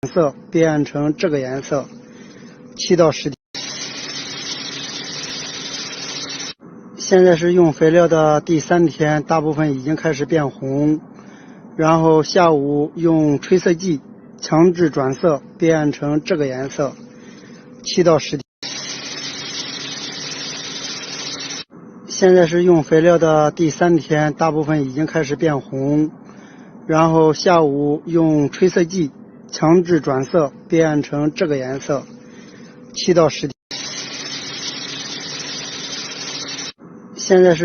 色变成这个颜色，7到10天。现在是用肥料的第3天，大部分已经开始变红，然后下午用吹色剂强制转色变成这个颜色，7到10天。现在是用肥料的第3天，大部分已经开始变红，然后下午用吹色剂强制转色变成这个颜色，7到10天。现在是